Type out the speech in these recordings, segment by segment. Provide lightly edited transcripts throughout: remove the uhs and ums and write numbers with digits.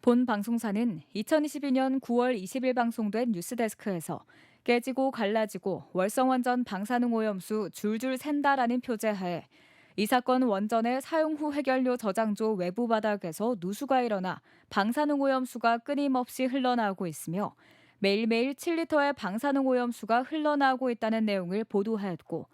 본 방송사는 2022년 9월 20일 방송된 뉴스데스크에서 깨지고 갈라지고 월성원전 방사능 오염수 줄줄 샌다라는 표제하에 이 사건 원전의 사용 후 해결료 저장조 외부 바닥에서 누수가 일어나 방사능 오염수가 끊임없이 흘러나오고 있으며 매일매일 7리터의 방사능 오염수가 흘러나오고 있다는 내용을 보도하였고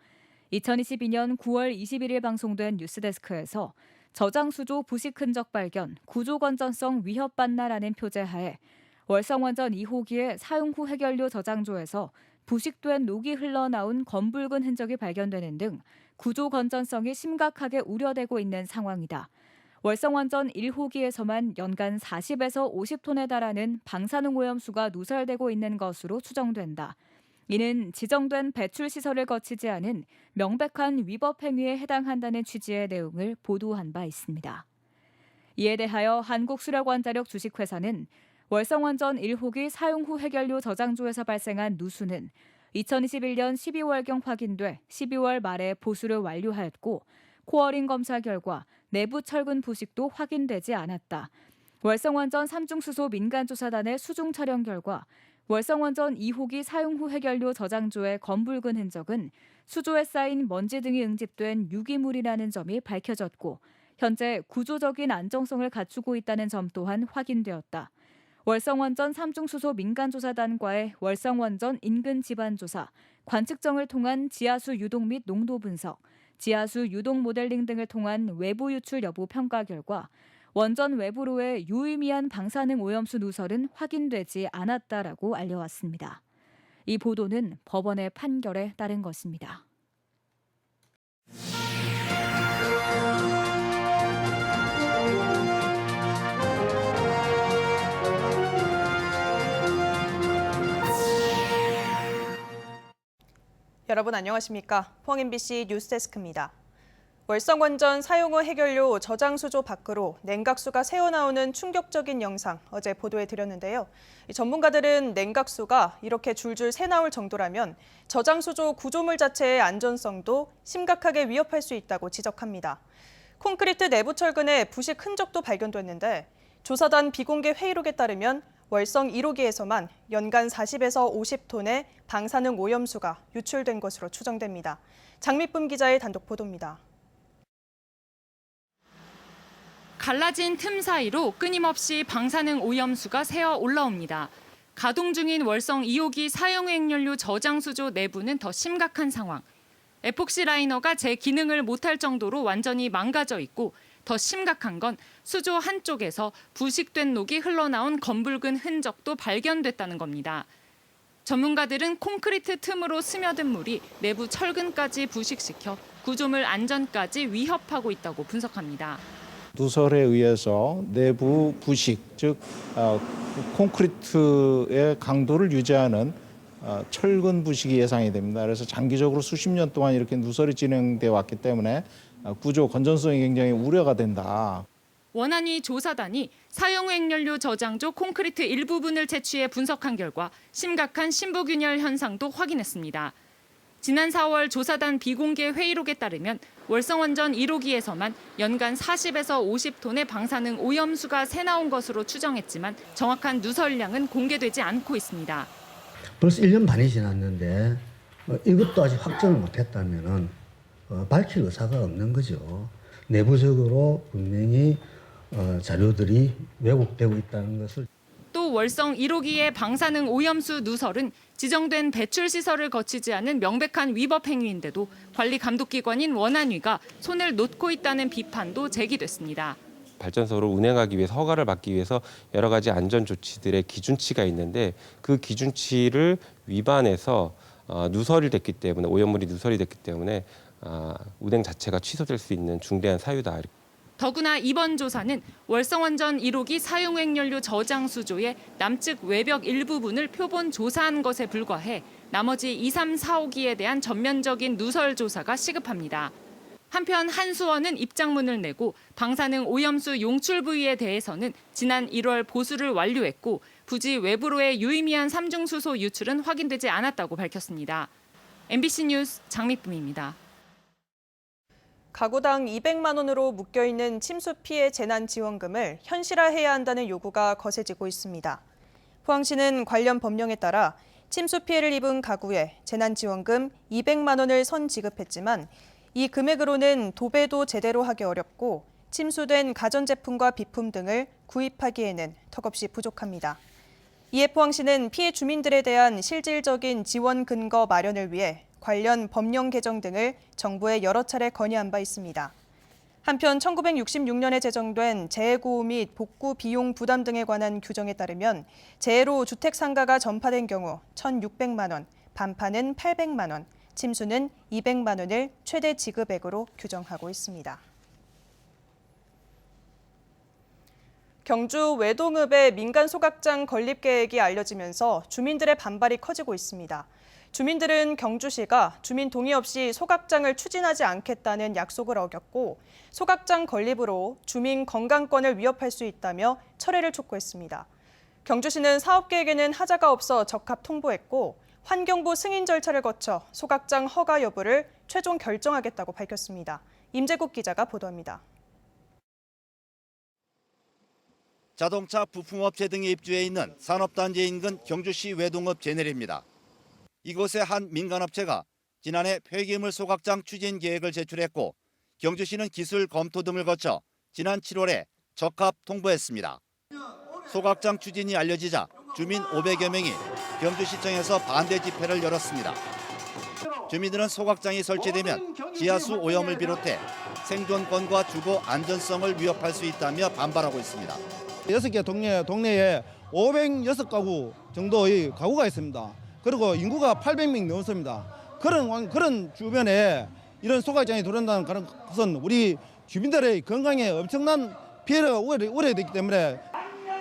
2022년 9월 21일 방송된 뉴스데스크에서 저장수조 부식 흔적 발견, 구조 건전성 위협 받나라는 표제하에 월성원전 2호기의 사용 후 해결료 저장조에서 부식된 녹이 흘러나온 검붉은 흔적이 발견되는 등 구조 건전성이 심각하게 우려되고 있는 상황이다. 월성원전 1호기에서만 연간 40에서 50톤에 달하는 방사능 오염수가 누설되고 있는 것으로 추정된다. 이는 지정된 배출 시설을 거치지 않은 명백한 위법 행위에 해당한다는 취지의 내용을 보도한 바 있습니다. 이에 대하여 한국수력원자력 주식회사는 월성원전 1호기 사용 후 해결료 저장조에서 발생한 누수는 2021년 12월경 확인돼 12월 말에 보수를 완료하였고 코어링 검사 결과 내부 철근 부식도 확인되지 않았다. 월성원전 3중수소 민간조사단의 수중 촬영 결과 월성원전 2호기 사용 후 해결료 저장조의 검붉은 흔적은 수조에 쌓인 먼지 등이 응집된 유기물이라는 점이 밝혀졌고 현재 구조적인 안정성을 갖추고 있다는 점 또한 확인되었다. 월성원전 3중수소 민간조사단과의 월성원전 인근 집안조사, 관측정을 통한 지하수 유동 및 농도 분석, 지하수 유동 모델링 등을 통한 외부 유출 여부 평가 결과 원전 외부로의 유의미한 방사능 오염수 누설은 확인되지 않았다라고 알려왔습니다. 이 보도는 법원의 판결에 따른 것입니다. 여러분 안녕하십니까? 포항 MBC 뉴스데스크입니다. 월성원전 사용 후 해결료 저장수조 밖으로 냉각수가 새어나오는 충격적인 영상 어제 보도해 드렸는데요. 전문가들은 냉각수가 이렇게 줄줄 새나올 정도라면 저장수조 구조물 자체의 안전성도 심각하게 위협할 수 있다고 지적합니다. 콘크리트 내부 철근에 부식 흔적도 발견됐는데 조사단 비공개 회의록에 따르면 월성 1호기에서만 연간 40에서 50톤의 방사능 오염수가 유출된 것으로 추정됩니다. 장미쁨 기자의 단독 보도입니다. 갈라진 틈 사이로 끊임없이 방사능 오염수가 새어 올라옵니다. 가동 중인 월성 2호기 사용 핵연료 저장수조 내부는 더 심각한 상황. 에폭시 라이너가 제 기능을 못할 정도로 완전히 망가져 있고 더 심각한 건 수조 한쪽에서 부식된 녹이 흘러나온 검붉은 흔적도 발견됐다는 겁니다. 전문가들은 콘크리트 틈으로 스며든 물이 내부 철근까지 부식시켜 구조물 안전까지 위협하고 있다고 분석합니다. 누설에 의해서 내부 부식, 즉 콘크리트의 강도를 유지하는 철근 부식이 예상이 됩니다. 그래서 장기적으로 수십 년 동안 이렇게 누설이 진행돼 왔기 때문에 구조 건전성이 굉장히 우려가 된다. 원안위 조사단이 사용 핵연료 저장조 콘크리트 일부분을 채취해 분석한 결과 심각한 신부균열 현상도 확인했습니다. 지난 4월 조사단 비공개 회의록에 따르면 월성원전 1호기에서만 연간 40에서 50톤의 방사능 오염수가 새나온 것으로 추정했지만 정확한 누설량은 공개되지 않고 있습니다. 벌써 1년 반이 지났는데 이것도 아직 확정을 못했다면 밝힐 의사가 없는 거죠. 내부적으로 분명히 자료들이 왜곡되고 있다는 것을. 또 월성 1호기의 방사능 오염수 누설은 지정된 배출 시설을 거치지 않은 명백한 위법 행위인데도 관리 감독기관인 원안위가 손을 놓고 있다는 비판도 제기됐습니다. 발전소를 운행하기 위해서 허가를 받기 위해서 여러 가지 안전 조치들의 기준치가 있는데 그 기준치를 위반해서 누설이 됐기 때문에 오염물이 누설이 됐기 때문에 운행 자체가 취소될 수 있는 중대한 사유다. 더구나 이번 조사는 월성원전 1호기 사용 핵연료 저장수조의 남측 외벽 일부분을 표본 조사한 것에 불과해 나머지 2, 3, 4호기에 대한 전면적인 누설 조사가 시급합니다. 한편 한수원은 입장문을 내고 방사능 오염수 용출 부위에 대해서는 지난 1월 보수를 완료했고 부지 외부로의 유의미한 삼중수소 유출은 확인되지 않았다고 밝혔습니다. MBC 뉴스 장미쁨입니다. 가구당 200만 원으로 묶여있는 침수 피해 재난지원금을 현실화해야 한다는 요구가 거세지고 있습니다. 포항시는 관련 법령에 따라 침수 피해를 입은 가구에 재난지원금 200만 원을 선지급했지만 이 금액으로는 도배도 제대로 하기 어렵고 침수된 가전제품과 비품 등을 구입하기에는 턱없이 부족합니다. 이에 포항시는 피해 주민들에 대한 실질적인 지원 근거 마련을 위해 관련 법령 개정 등을 정부에 여러 차례 건의한 바 있습니다. 한편 1966년에 제정된 재해고우 및 복구 비용 부담 등에 관한 규정에 따르면 재해로 주택 상가가 전파된 경우 1,600만 원, 반파는 800만 원, 침수는 200만 원을 최대 지급액으로 규정하고 있습니다. 경주 외동읍의 민간 소각장 건립 계획이 알려지면서 주민들의 반발이 커지고 있습니다. 주민들은 경주시가 주민 동의 없이 소각장을 추진하지 않겠다는 약속을 어겼고 소각장 건립으로 주민 건강권을 위협할 수 있다며 철회를 촉구했습니다. 경주시는 사업 계획에는 하자가 없어 적합 통보했고 환경부 승인 절차를 거쳐 소각장 허가 여부를 최종 결정하겠다고 밝혔습니다. 임재국 기자가 보도합니다. 자동차 부품업체 등이 입주해 있는 산업단지 인근 경주시 외동읍 제네리입니다. 이곳의 한 민간업체가 지난해 폐기물 소각장 추진 계획을 제출했고 경주시는 기술 검토 등을 거쳐 지난 7월에 적합 통보했습니다. 소각장 추진이 알려지자 주민 500여 명이 경주시청에서 반대 집회를 열었습니다. 주민들은 소각장이 설치되면 지하수 오염을 비롯해 생존권과 주거 안전성을 위협할 수 있다며 반발하고 있습니다. 6개 동네에 506가구 정도의 가구가 있습니다. 그리고 인구가 800명 넘습니다. 그런 주변에 이런 소각장이 들어온다는 것은 우리 주민들의 건강에 엄청난 피해가 우려되기 때문에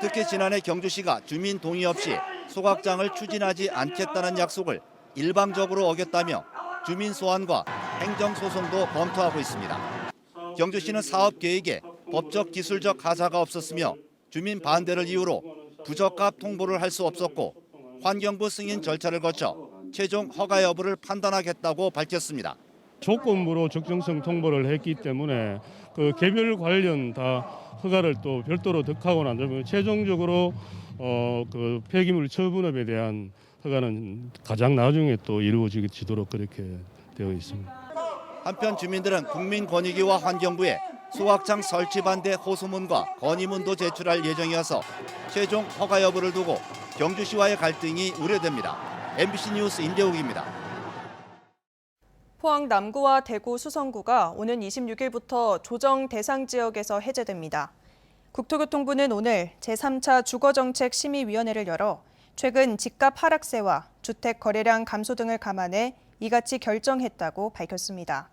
특히 지난해 경주시가 주민 동의 없이 소각장을 추진하지 않겠다는 약속을 일방적으로 어겼다며 주민 소환과 행정소송도 검토하고 있습니다. 경주시는 사업 계획에 법적 기술적 하자가 없었으며 주민 반대를 이유로 부적합 통보를 할 수 없었고 환경부 승인 절차를 거쳐 최종 허가 여부를 판단하겠다고 밝혔습니다. 조건부로 적정성 통보를 했기 때문에 그 개별 관련 다 허가를 또 별도로 득하고 난 다음에 최종적으로 그 폐기물 처분업에 대한 허가는 가장 나중에 또 이루어지도록 그렇게 되어 있습니다. 한편 주민들은 국민권익위와 환경부에 소각장 설치 반대 호소문과 건의문도 제출할 예정이어서 최종 허가 여부를 두고 경주시와의 갈등이 우려됩니다. MBC 뉴스 임재욱입니다. 포항 남구와 대구 수성구가 오는 26일부터 조정 대상 지역에서 해제됩니다. 국토교통부는 오늘 제3차 주거정책심의위원회를 열어 최근 집값 하락세와 주택 거래량 감소 등을 감안해 이같이 결정했다고 밝혔습니다.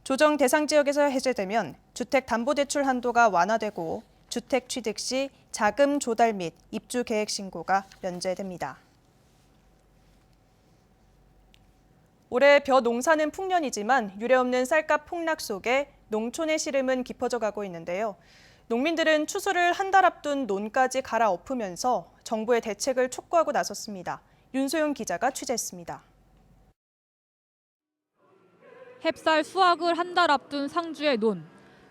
조정 대상 지역에서 해제되면 주택담보대출 한도가 완화되고 주택 취득 시 자금 조달 및 입주 계획 신고가 면제됩니다. 올해 벼 농사는 풍년이지만 유례없는 쌀값 폭락 속에 농촌의 시름은 깊어져 가고 있는데요. 농민들은 추수를 한 달 앞둔 논까지 갈아엎으면서 정부의 대책을 촉구하고 나섰습니다. 윤소영 기자가 취재했습니다. 햅쌀 수확을 한 달 앞둔 상주의 논.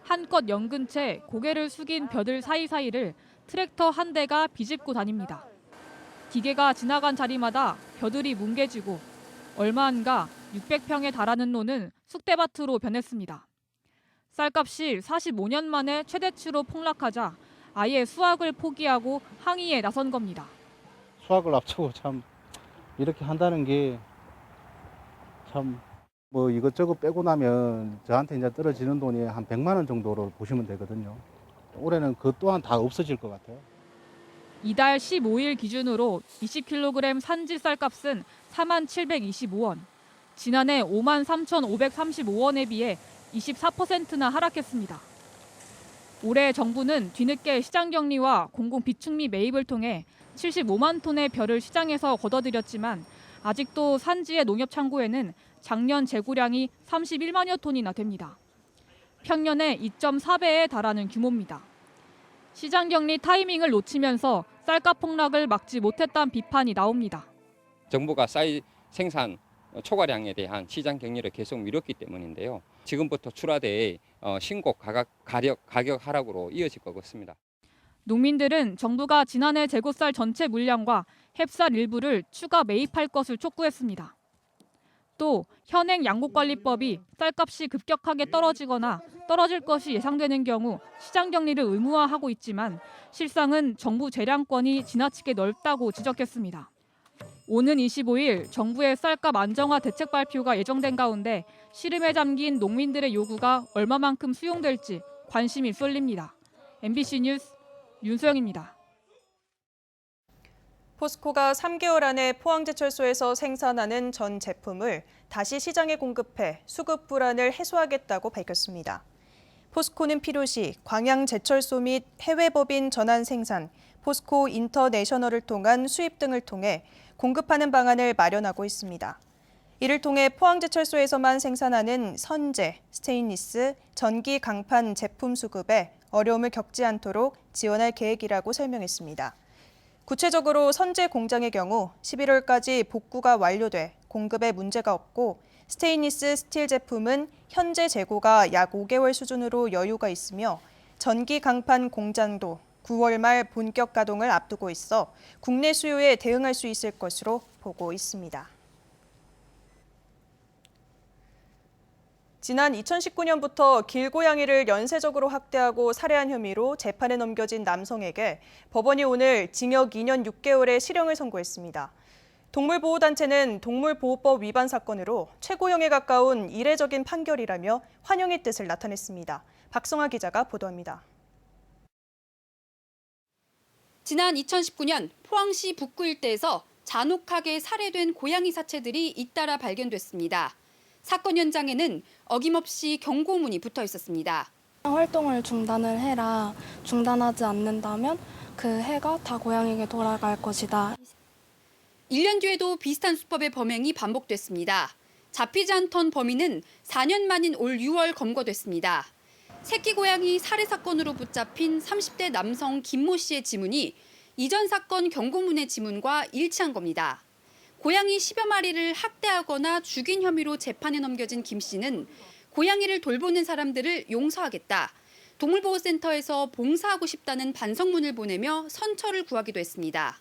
한껏 연근 채 고개를 숙인 벼들 사이사이를 트랙터 한 대가 비집고 다닙니다. 기계가 지나간 자리마다 벼들이 뭉개지고 얼마 안가 600평에 달하는 논은 쑥대밭으로 변했습니다. 쌀값이 45년 만에 최대치로 폭락하자 아예 수확을 포기하고 항의에 나선 겁니다. 수확을 앞두고 참 이렇게 한다는 게 참 뭐 이것저것 빼고 나면 저한테 이제 떨어지는 돈이 한 100만 원 정도로 보시면 되거든요. 올해는 그 또한 다 없어질 것 같아요. 이달 15일 기준으로 20kg 산지 쌀값은 4725원, 지난해 53,535원에 비해 24%나 하락했습니다. 올해 정부는 뒤늦게 시장격리와 공공비축미 매입을 통해 75만 톤의 벼를 시장에서 걷어들였지만 아직도 산지의 농협창고에는 작년 재고량이 31만여 톤이나 됩니다. 평년의 2.4배에 달하는 규모입니다. 시장격리 타이밍을 놓치면서 쌀값 폭락을 막지 못했다는 비판이 나옵니다. 정부가 쌀 생산 초과량에 대한 시장 격리를 계속 미뤘기 때문인데요. 지금부터 출하될 신고 가격 하락으로 이어질 것 같습니다. 농민들은 정부가 지난해 재고쌀 전체 물량과 햅쌀 일부를 추가 매입할 것을 촉구했습니다. 또 현행 양곡관리법이 쌀값이 급격하게 떨어지거나 떨어질 것이 예상되는 경우 시장 격리를 의무화하고 있지만 실상은 정부 재량권이 지나치게 넓다고 지적했습니다. 오는 25일 정부의 쌀값 안정화 대책 발표가 예정된 가운데 시름에 잠긴 농민들의 요구가 얼마만큼 수용될지 관심이 쏠립니다. MBC 뉴스 윤소영입니다. 포스코가 3개월 안에 포항제철소에서 생산하는 전 제품을 다시 시장에 공급해 수급 불안을 해소하겠다고 밝혔습니다. 포스코는 필요시 광양제철소 및 해외법인 전환 생산, 포스코 인터내셔널을 통한 수입 등을 통해 공급하는 방안을 마련하고 있습니다. 이를 통해 포항제철소에서만 생산하는 선제, 스테인리스, 전기 강판 제품 수급에 어려움을 겪지 않도록 지원할 계획이라고 설명했습니다. 구체적으로 선제 공장의 경우 11월까지 복구가 완료돼 공급에 문제가 없고 스테인리스 스틸 제품은 현재 재고가 약 5개월 수준으로 여유가 있으며 전기 강판 공장도 9월 말 본격 가동을 앞두고 있어 국내 수요에 대응할 수 있을 것으로 보고 있습니다. 지난 2019년부터 길고양이를 연쇄적으로 학대하고 살해한 혐의로 재판에 넘겨진 남성에게 법원이 오늘 징역 2년 6개월의 실형을 선고했습니다. 동물보호단체는 동물보호법 위반 사건으로 최고형에 가까운 이례적인 판결이라며 환영의 뜻을 나타냈습니다. 박성아 기자가 보도합니다. 지난 2019년 포항시 북구 일대에서 잔혹하게 살해된 고양이 사체들이 잇따라 발견됐습니다. 사건 현장에는 어김없이 경고문이 붙어 있었습니다. 활동을 중단을 해라. 중단하지 않는다면 그 해가 다 고양이에게 돌아갈 것이다. 1년 뒤에도 비슷한 수법의 범행이 반복됐습니다. 잡히지 않던 범인은 4년 만인 올 6월 검거됐습니다. 새끼 고양이 살해 사건으로 붙잡힌 30대 남성 김모 씨의 지문이 이전 사건 경고문의 지문과 일치한 겁니다. 고양이 10여 마리를 학대하거나 죽인 혐의로 재판에 넘겨진 김 씨는 고양이를 돌보는 사람들을 용서하겠다. 동물보호센터에서 봉사하고 싶다는 반성문을 보내며 선처를 구하기도 했습니다.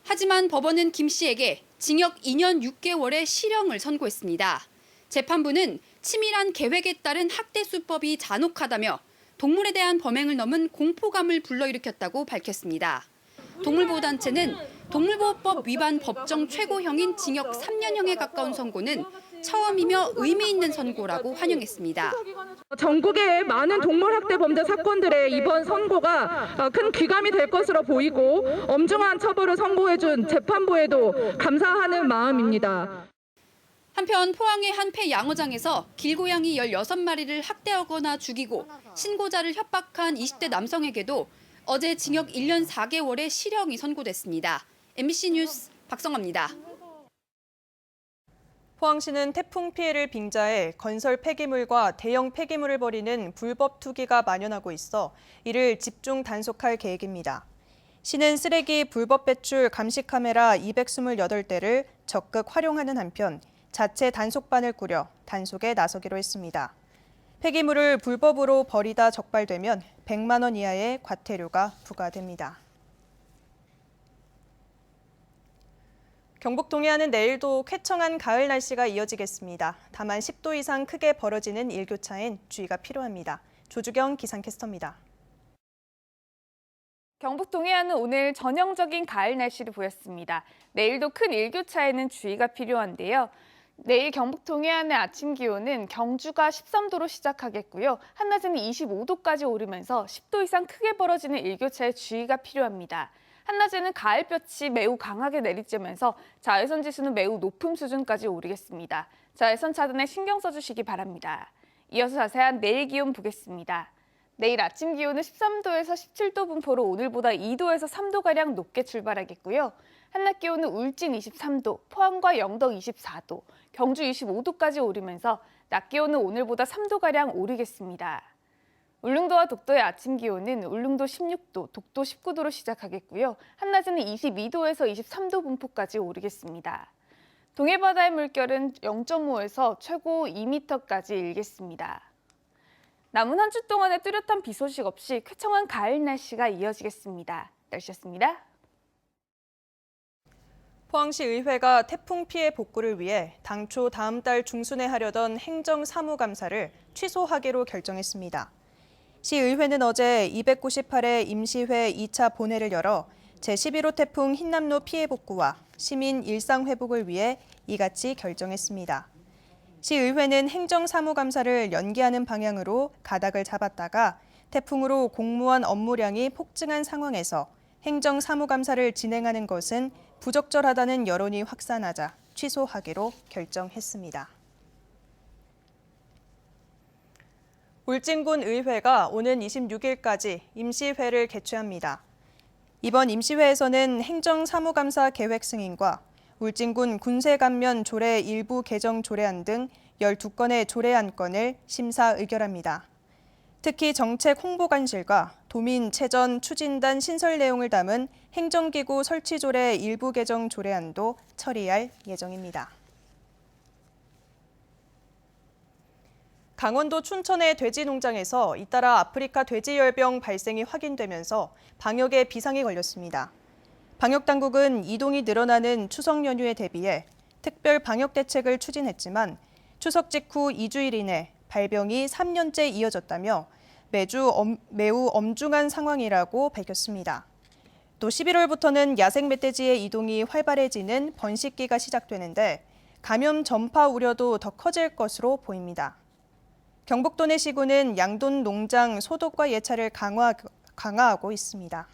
하지만 법원은 김 씨에게 징역 2년 6개월의 실형을 선고했습니다. 재판부는 치밀한 계획에 따른 학대 수법이 잔혹하다며 동물에 대한 범행을 넘은 공포감을 불러일으켰다고 밝혔습니다. 동물보호단체는 동물보호법 위반 법정 최고형인 징역 3년형에 가까운 선고는 처음이며 의미 있는 선고라고 환영했습니다. 전국의 많은 동물학대 범죄 사건들의 이번 선고가 큰 귀감이 될 것으로 보이고 엄중한 처벌을 선고해준 재판부에도 감사하는 마음입니다. 한편 포항의 한 폐 양어장에서 길고양이 16마리를 학대하거나 죽이고 신고자를 협박한 20대 남성에게도 어제 징역 1년 4개월의 실형이 선고됐습니다. MBC 뉴스 박성아입니다. 포항시는 태풍 피해를 빙자해 건설 폐기물과 대형 폐기물을 버리는 불법 투기가 만연하고 있어 이를 집중 단속할 계획입니다. 시는 쓰레기 불법 배출 감시 카메라 228대를 적극 활용하는 한편 자체 단속반을 꾸려 단속에 나서기로 했습니다. 폐기물을 불법으로 버리다 적발되면 100만 원 이하의 과태료가 부과됩니다. 경북 동해안은 내일도 쾌청한 가을 날씨가 이어지겠습니다. 다만 10도 이상 크게 벌어지는 일교차엔 주의가 필요합니다. 조주경 기상캐스터입니다. 경북 동해안은 오늘 전형적인 가을 날씨를 보였습니다. 내일도 큰 일교차에는 주의가 필요한데요. 내일 경북 동해안의 아침 기온은 경주가 13도로 시작하겠고요. 한낮에는 25도까지 오르면서 10도 이상 크게 벌어지는 일교차에 주의가 필요합니다. 한낮에는 가을볕이 매우 강하게 내리쬐면서 자외선 지수는 매우 높은 수준까지 오르겠습니다. 자외선 차단에 신경 써주시기 바랍니다. 이어서 자세한 내일 기온 보겠습니다. 내일 아침 기온은 13도에서 17도 분포로 오늘보다 2도에서 3도가량 높게 출발하겠고요. 한낮 기온은 울진 23도, 포항과 영덕 24도, 경주 25도까지 오르면서 낮 기온은 오늘보다 3도가량 오르겠습니다. 울릉도와 독도의 아침 기온은 울릉도 16도, 독도 19도로 시작하겠고요. 한낮에는 22도에서 23도 분포까지 오르겠습니다. 동해바다의 물결은 0.5에서 최고 2m까지 일겠습니다. 남은 한 주 동안의 뚜렷한 비 소식 없이 쾌청한 가을 날씨가 이어지겠습니다. 날씨였습니다. 포항시 의회가 태풍 피해 복구를 위해 당초 다음 달 중순에 하려던 행정사무감사를 취소하기로 결정했습니다. 시의회는 어제 298회 임시회 2차 본회를 열어 제11호 태풍 흰남노 피해 복구와 시민 일상 회복을 위해 이같이 결정했습니다. 시의회는 행정사무감사를 연기하는 방향으로 가닥을 잡았다가 태풍으로 공무원 업무량이 폭증한 상황에서 행정사무감사를 진행하는 것은 부적절하다는 여론이 확산하자 취소하기로 결정했습니다. 울진군 의회가 오는 26일까지 임시회를 개최합니다. 이번 임시회에서는 행정사무감사 계획 승인과 울진군 군세감면 조례 일부 개정 조례안 등 12건의 조례안건을 심사 의결합니다. 특히 정책 홍보관실과 도민 체전 추진단 신설 내용을 담은 행정기구 설치 조례 일부 개정 조례안도 처리할 예정입니다. 강원도 춘천의 돼지 농장에서 잇따라 아프리카 돼지열병 발생이 확인되면서 방역에 비상이 걸렸습니다. 방역당국은 이동이 늘어나는 추석 연휴에 대비해 특별 방역 대책을 추진했지만 추석 직후 2주일 이내 발병이 3년째 이어졌다며 매우 엄중한 상황이라고 밝혔습니다. 또 11월부터는 야생 멧돼지의 이동이 활발해지는 번식기가 시작되는데 감염 전파 우려도 더 커질 것으로 보입니다. 경북도 내 시군은 양돈 농장 소독과 예찰을 강화하고 있습니다.